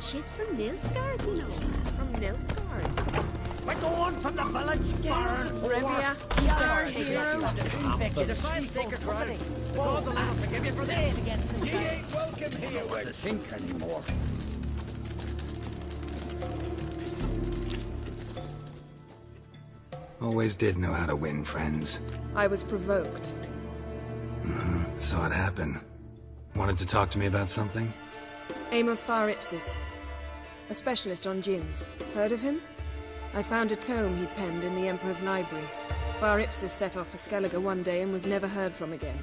She's from Nilfgaard, you know. From Nilfgaard. We're going from the village barn. Brevia, We our are hero. to defend sacred ground. The gods allow to give you for this. Ye ain't welcome here, To wench. think anymore. Always did know how to win friends. I was provoked. Saw it happen. Wanted to talk to me about something? Amos Far Ipsis. A specialist on djinns. Heard of him? I found a tome he'd penned in the Emperor's library. Far Ipsis set off for Skellige one day and was never heard from again.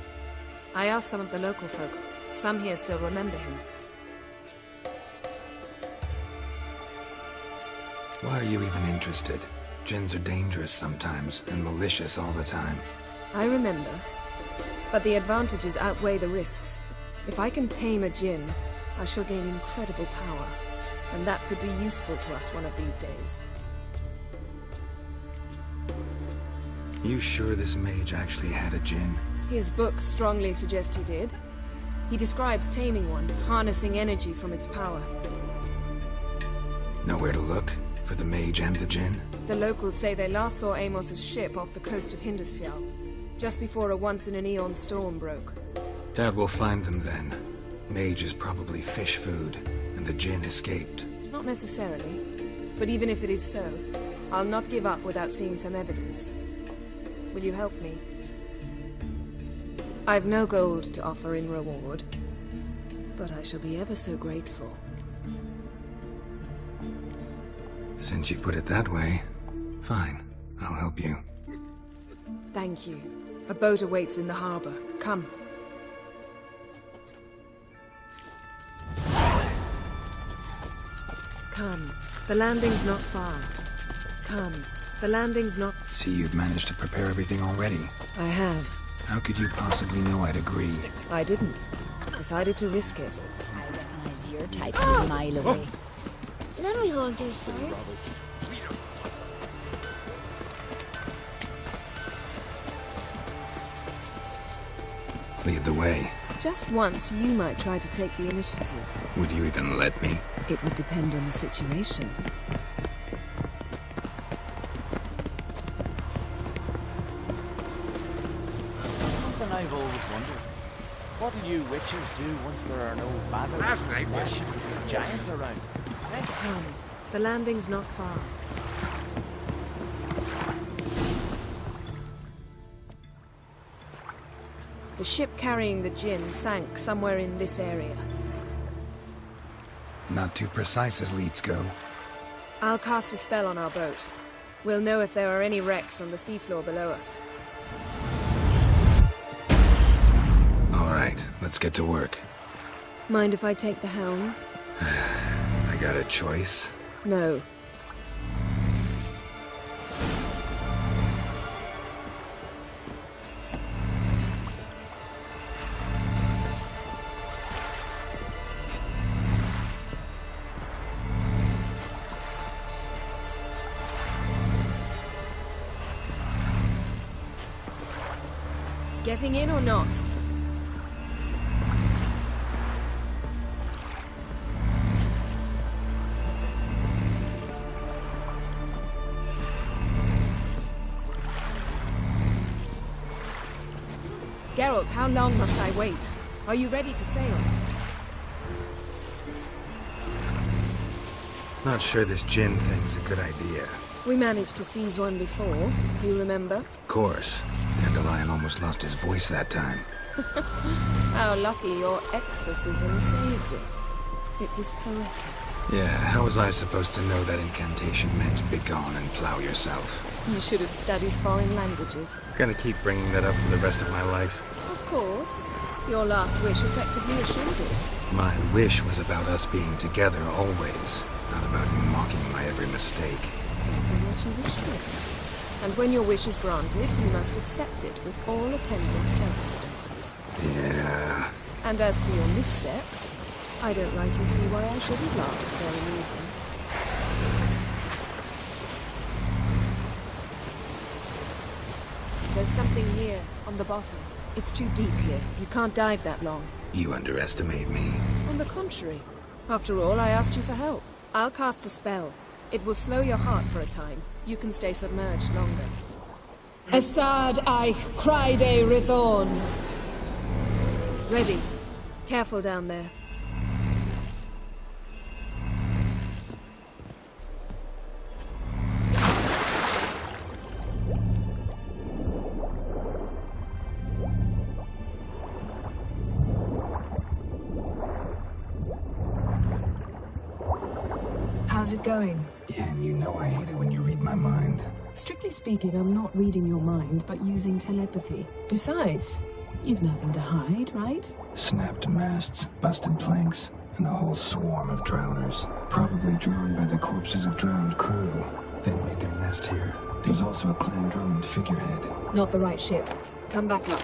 I asked some of the local folk. Some here still remember him. Why are you even interested? Djinns are dangerous sometimes, and malicious all the time. I remember. But the advantages outweigh the risks. If I can tame a djinn, I shall gain incredible power. And that could be useful to us one of these days. You sure this mage actually had a djinn? His books strongly suggest he did. He describes taming one, harnessing energy from its power. Nowhere to look? For the mage and the djinn? The locals say they last saw Amos's ship off the coast of Hindisfjall, just before a once-in-an-eon storm broke. Doubt we'll find them then. Mage is probably fish food, and the djinn escaped. Not necessarily. But even if it is so, I'll not give up without seeing some evidence. Will you help me? I've no gold to offer in reward, but I shall be ever so grateful. Since you put it that way, fine. I'll help you. Thank you. A boat awaits in the harbor. Come. Come. The landing's not far. Come. The landing's not... See, you've managed to prepare everything already. I have. How could you possibly know I'd agree? I didn't. Decided to risk it. I recognize your type from a mile away. Let me hold your sword. Lead the way. Just once, you might try to take the initiative. Would you even let me? It would depend on the situation. Something I've always wondered. What do you witchers do once there are no basilisks clashing with giants around? Come. The landing's not far. The ship carrying the djinn sank somewhere in this area. Not too precise as leads go. I'll cast a spell on our boat. We'll know if there are any wrecks on the seafloor below us. All right, let's get to work. Mind if I take the helm? I got a choice. No. Getting in or not? Geralt, how long must I wait? Are you ready to sail? Not sure this djinn thing's a good idea. We managed to seize one before. Do you remember? Of course. Dandelion almost lost his voice that time. How lucky your exorcism saved it. It was poetic. Yeah, how was I supposed to know that incantation meant begone and plow yourself? You should have studied foreign languages. Gonna keep bringing that up for the rest of my life. Of course. Your last wish effectively assured it. My wish was about us being together always, not about you mocking my every mistake. Careful what you wish for. And when your wish is granted, you must accept it with all attendant circumstances. Yeah. And as for your missteps, I don't rightly see why I shouldn't laugh at their amusing. There's something here, on the bottom. It's too deep here. You can't dive that long. You underestimate me. On the contrary, After all, I asked you for help. I'll cast a spell. It will slow your heart for a time. You can stay submerged longer. Assad I Cryde Rithorn. Ready. Careful down there. How's it going? Yeah, and you know I hate it when you read my mind. Strictly speaking, I'm not reading your mind, but using telepathy. Besides, you've nothing to hide, right? Snapped masts, busted planks, and a whole swarm of drowners. Probably drawn by the corpses of drowned crew. They made their nest here. There's also a clan drummond figurehead. Not the right ship. Come back up.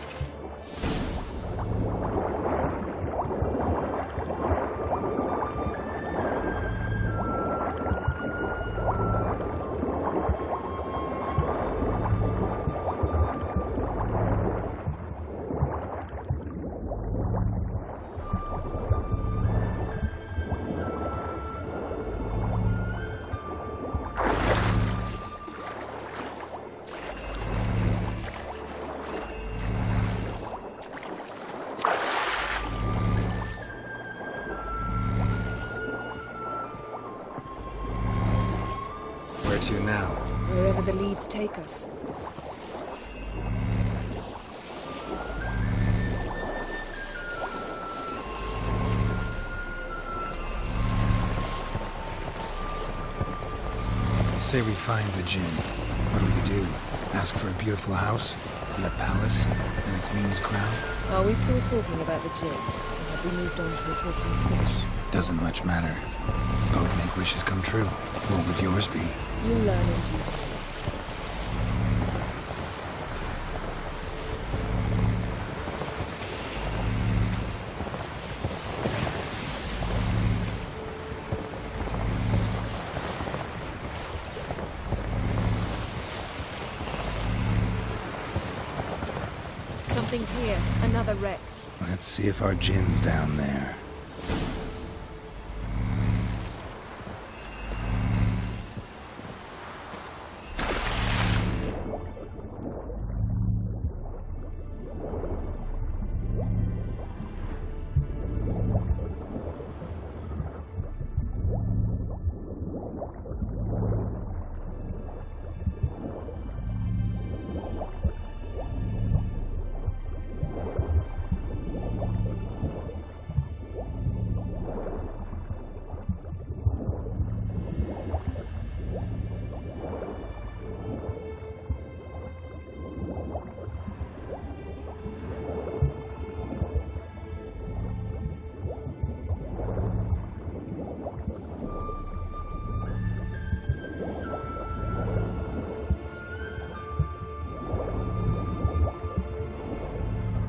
Where to now? Wherever the leads take us. Say we find the Jinn. What do we do? Ask for a beautiful house? And a palace? And a queen's crown? Are we still talking about the Jinn? Or have we moved on to a talking fish? Doesn't much matter. Both make wishes come true. What would yours be? You'll learn in due course. Something's here. Another wreck. Let's see if our Jinn's down there.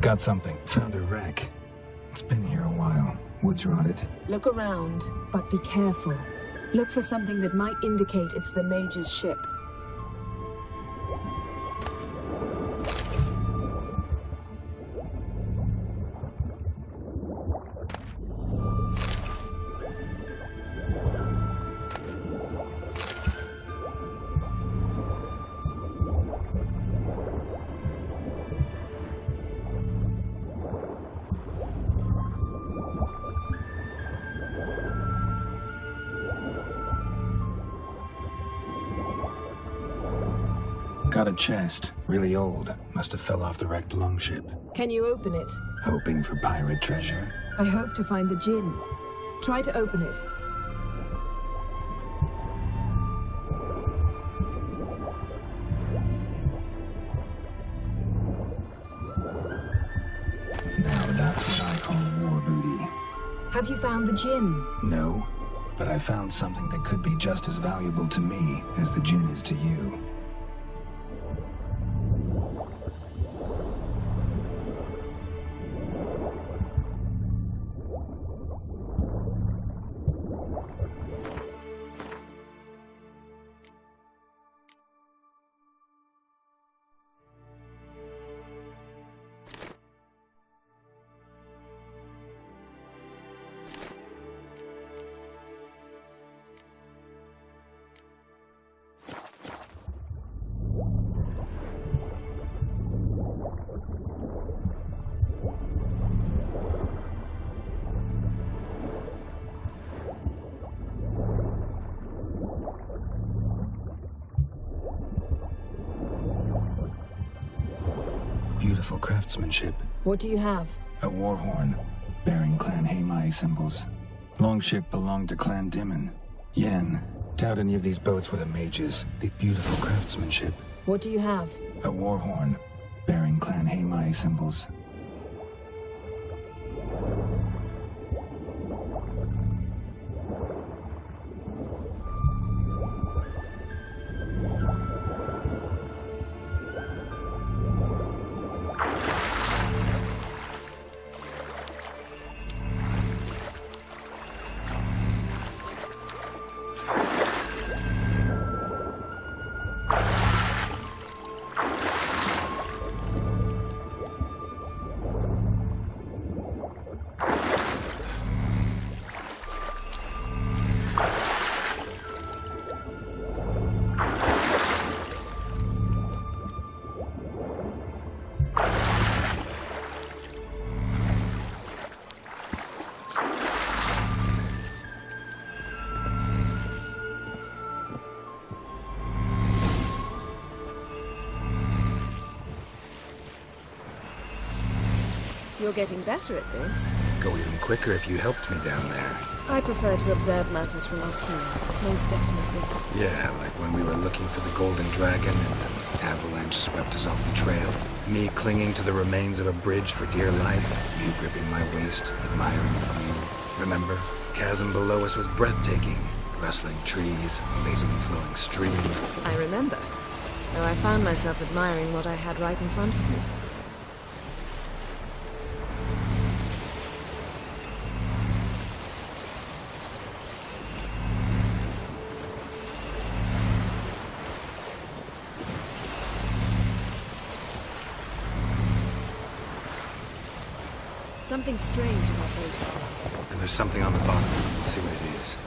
Got something. Found a wreck. It's been here a while. Wood's rotted. Look around, but be careful. Look for something that might indicate it's the mage's ship. Got a chest. Really old. Must have fell off the wrecked longship. Can you open it? Hoping for pirate treasure. I hope to find the Jinn. Try to open it. Now that's what I call war booty. Have you found the Jinn? No, but I found something that could be just as valuable to me as the Jinn is to you. beautiful craftsmanship. What do you have? A war horn, bearing Clan Heimai symbols. Longship belonged to Clan Dimon. Yen, doubt any of these boats were the mages. The beautiful craftsmanship. What do you have? A war horn, bearing Clan Heimai symbols. You're getting better at this. Go even quicker if you helped me down there. I prefer to observe matters from up here, most definitely. Yeah, like when we were looking for the Golden Dragon and an avalanche swept us off the trail. Me clinging to the remains of a bridge for dear life. You gripping my waist, admiring the view. Remember? Chasm below us was breathtaking. Rustling trees, a lazily flowing stream. I remember, though I found myself admiring what I had right in front of me. Something strange about those rocks. And there's something on the bottom. We'll see what it is.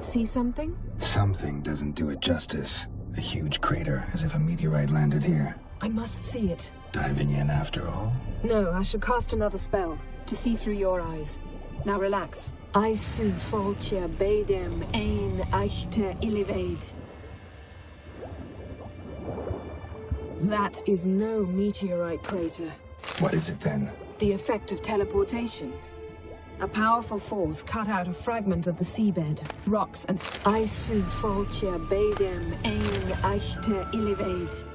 See something? Something doesn't do it justice. A huge crater, as if a meteorite landed here. I must see it. Diving in after all? No, I should cast another spell to see through your eyes. Now relax. I su foltia bedem ein eichte illivaid. That is no meteorite crater. What is it then? The effect of teleportation. A powerful force cut out a fragment of the seabed, rocks, and I su foltia bedem ein eichte illivaid.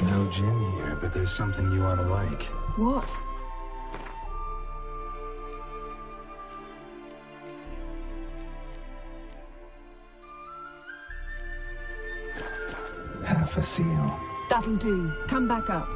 No gym here, but there's something you ought to like. What? Half a seal. That'll do. Come back up.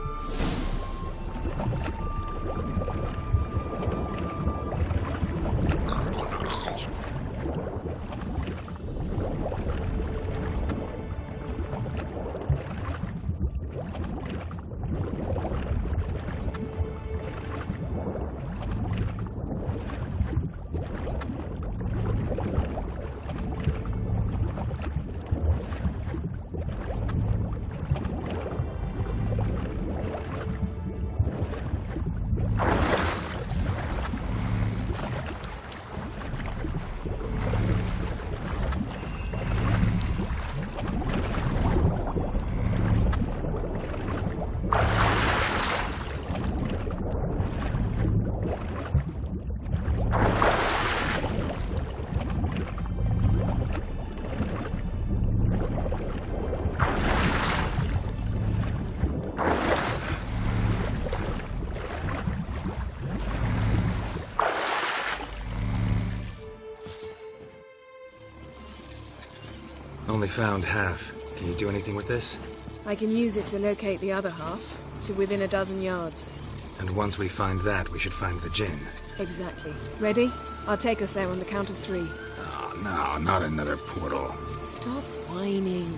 only found half. Can you do anything with this? I can use it to locate the other half, to within a dozen yards. And once we find that, we should find the Jinn. Exactly. Ready? I'll take us there on the count of 3. Oh, no, not another portal. Stop whining.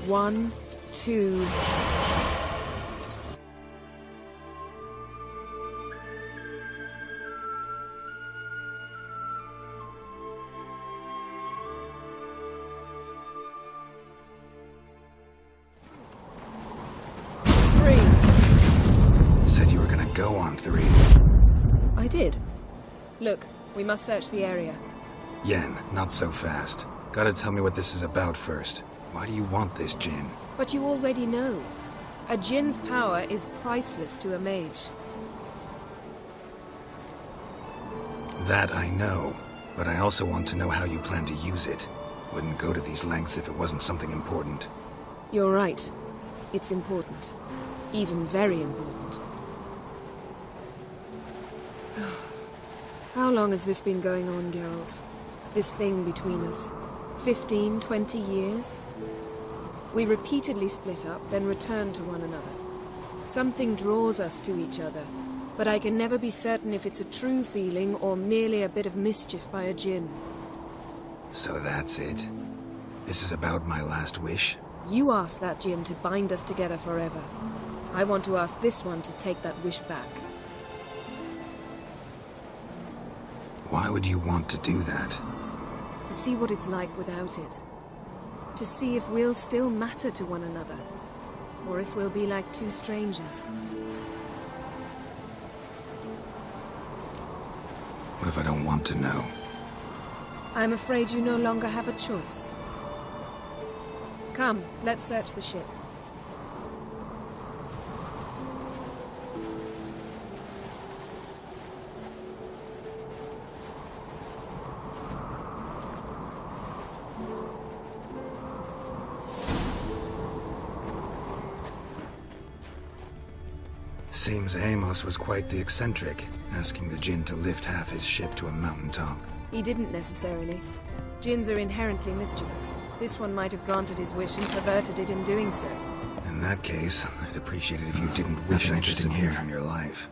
1, 2... Said you were gonna go on 3. I did. Look, we must search the area. Yen, not so fast. Gotta tell me what this is about first. Why do you want this Jinn? But you already know. A Jinn's power is priceless to a mage. That I know, but I also want to know how you plan to use it. Wouldn't go to these lengths if it wasn't something important. You're right. It's important. Even very important. How long has this been going on, Geralt? This thing between us? 15, 20 years? We repeatedly split up, then returned to one another. Something draws us to each other, but I can never be certain if it's a true feeling or merely a bit of mischief by a Jinn. So that's it? This is about my last wish? You asked that Jinn to bind us together forever. I want to ask this one to take that wish back. Why would you want to do that? To see what it's like without it. To see if we'll still matter to one another. Or if we'll be like two strangers. What if I don't want to know? I'm afraid you no longer have a choice. Come, let's search the ship. Seems Amos was quite the eccentric, asking the Jinn to lift half his ship to a mountaintop. He didn't necessarily. Jinns are inherently mischievous. This one might have granted his wish and perverted it in doing so. In that case, I'd appreciate it if you didn't wish I disappeared from your life.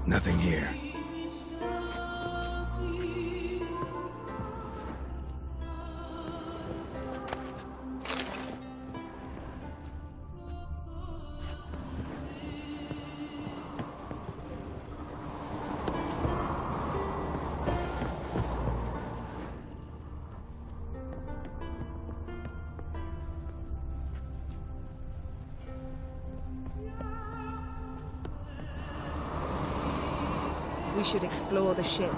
Nothing here. We should explore the ship.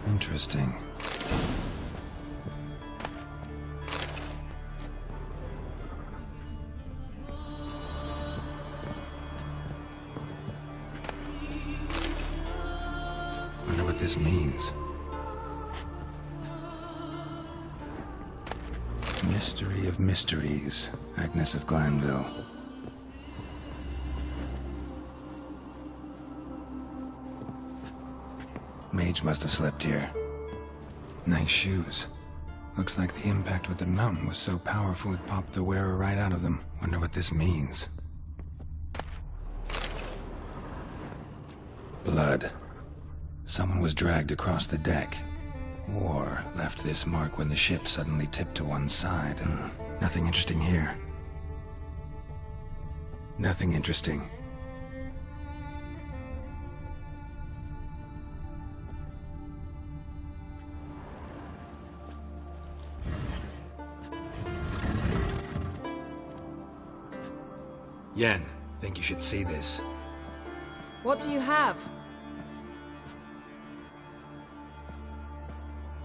Interesting. Wonder what this means. Mystery of mysteries, Agnes of Glanville. Mage must have slept here. Nice shoes. Looks like the impact with the mountain was so powerful it popped the wearer right out of them. Wonder what this means. Blood. Someone was dragged across the deck. Or left this mark when the ship suddenly tipped to one side. Nothing interesting here. Nothing interesting. Yen, think you should see this. What do you have?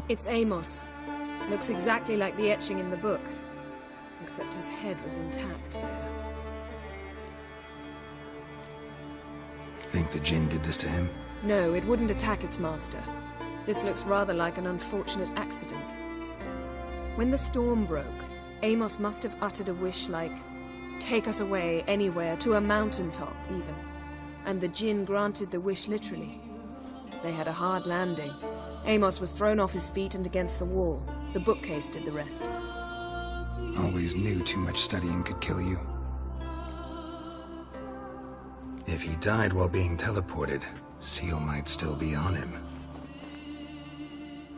It's Amos. Looks exactly like the etching in the book. Except his head was intact there. Think the Jinn did this to him? No, it wouldn't attack its master. This looks rather like an unfortunate accident. When the storm broke, Amos must have uttered a wish like, "Take us away, anywhere, to a mountaintop, even." And the Jinn granted the wish literally. They had a hard landing. Amos was thrown off his feet and against the wall. The bookcase did the rest. Always knew too much studying could kill you. If he died while being teleported, Seal might still be on him.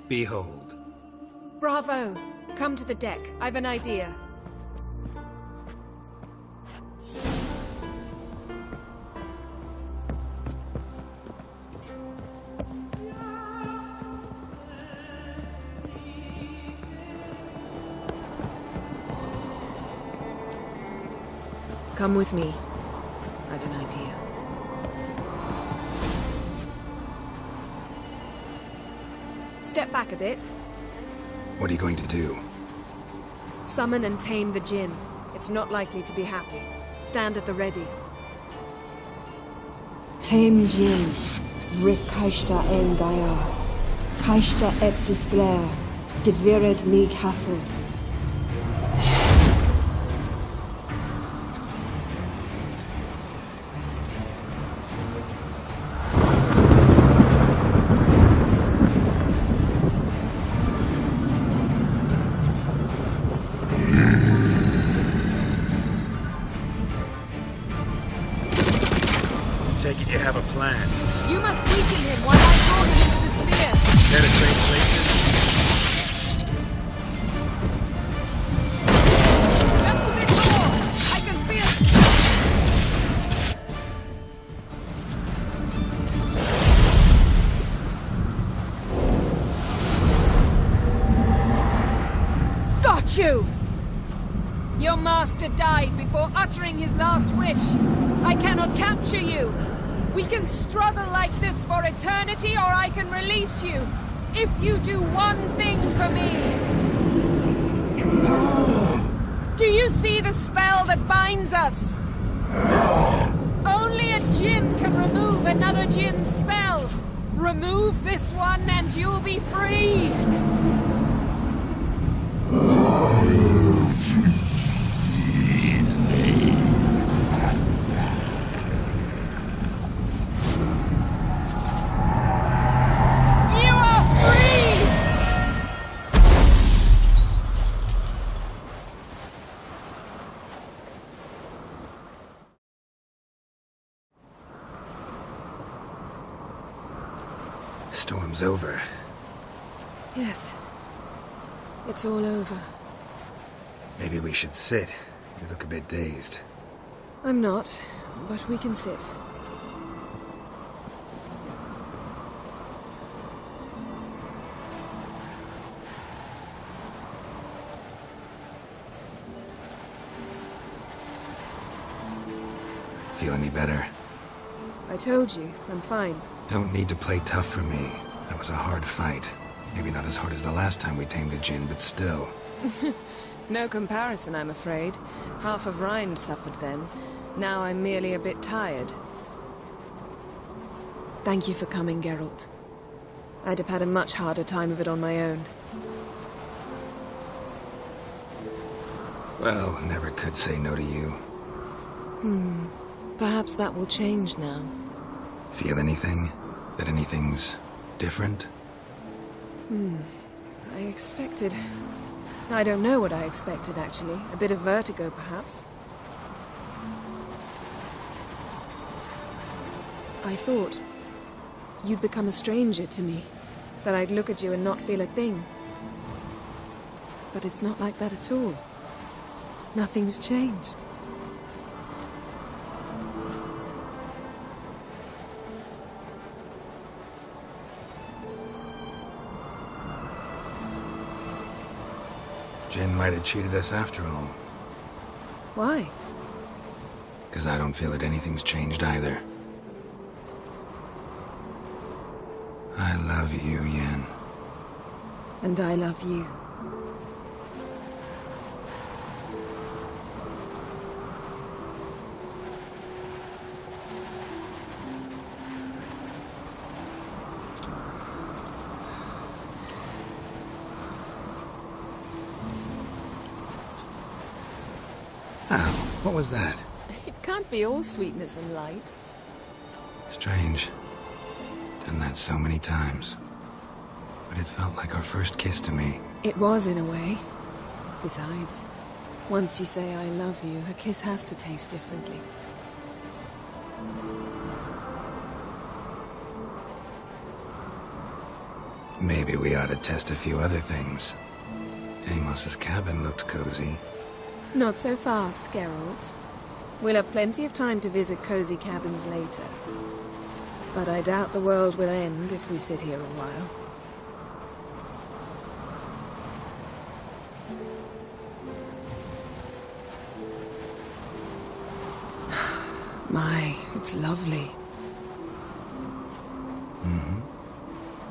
Behold. Bravo! Come to the deck. I've an idea. Come with me. I've an idea. Step back a bit. What are you going to do? Summon and tame the Jinn. It's not likely to be happy. Stand at the ready. Tame Jinn, Rif Kaishta en Gaia, Kaishta ep Disglair, Gevired me Castle. Take it you have a plan. You must weaken him while I draw him into the sphere. Penetrate places. Just a bit more. I can feel it. Got you! Your master died before uttering his last wish. I cannot capture you. We can struggle like this for eternity, or I can release you. If you do one thing for me. Do you see the spell that binds us? Only a Jinn can remove another Jinn's spell. Remove this one and you'll be free. Storm's over. Yes. It's all over. Maybe we should sit. You look a bit dazed. I'm not, but we can sit. Feel any better? I told you, I'm fine. Don't need to play tough for me. That was a hard fight. Maybe not as hard as the last time we tamed a Jinn, but still. No comparison, I'm afraid. Half of Rind suffered then. Now I'm merely a bit tired. Thank you for coming, Geralt. I'd have had a much harder time of it on my own. Well, never could say no to you. Perhaps that will change now. Feel anything? That anything's different? I expected... I don't know what I expected, actually. A bit of vertigo, perhaps. I thought you'd become a stranger to me. That I'd look at you and not feel a thing. But it's not like that at all. Nothing's changed. Jinn might have cheated us after all. Why? Because I don't feel that anything's changed either. I love you, Yen. And I love you. Ow, what was that? It can't be all sweetness and light. Strange. Done that so many times. But it felt like our first kiss to me. It was, in a way. Besides, once you say I love you, a kiss has to taste differently. Maybe we ought to test a few other things. Amos's cabin looked cozy. Not so fast, Geralt. We'll have plenty of time to visit cozy cabins later. But I doubt the world will end if we sit here a while. My, it's lovely. Mm-hmm.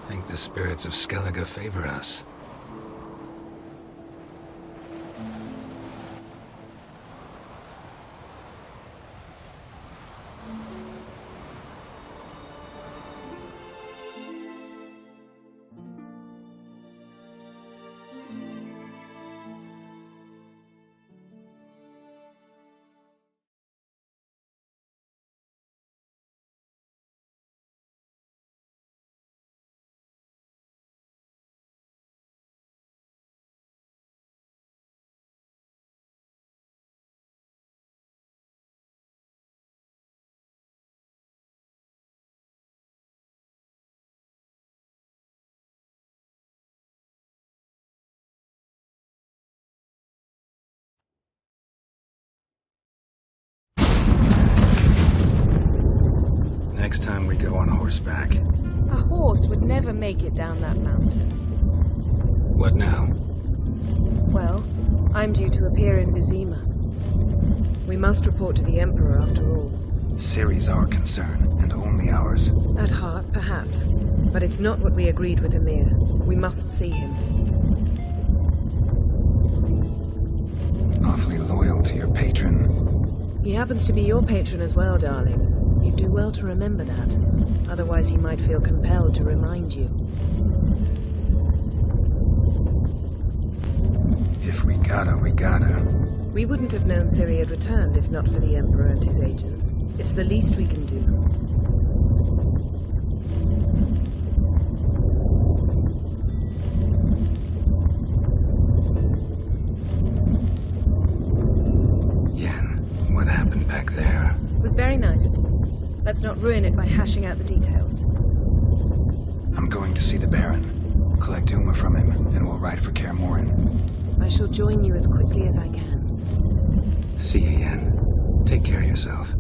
Think the spirits of Skellige favor us. Next time we go on horseback. A horse would never make it down that mountain. What now? Well, I'm due to appear in Vizima. We must report to the Emperor after all. Ciri's our concern, and only ours. At heart, perhaps. But it's not what we agreed with Emir. We must see him. Awfully loyal to your patron. He happens to be your patron as well, darling. You'd do well to remember that. Otherwise he might feel compelled to remind you. If we gotta, we gotta. We wouldn't have known Ciri had returned if not for the Emperor and his agents. It's the least we can do. Yen, what happened back there? It was very nice. Let's not ruin it by hashing out the details. I'm going to see the Baron, collect Uma from him, and we'll ride for Kaer Morhen. I shall join you as quickly as I can. See you, Yen. Take care of yourself.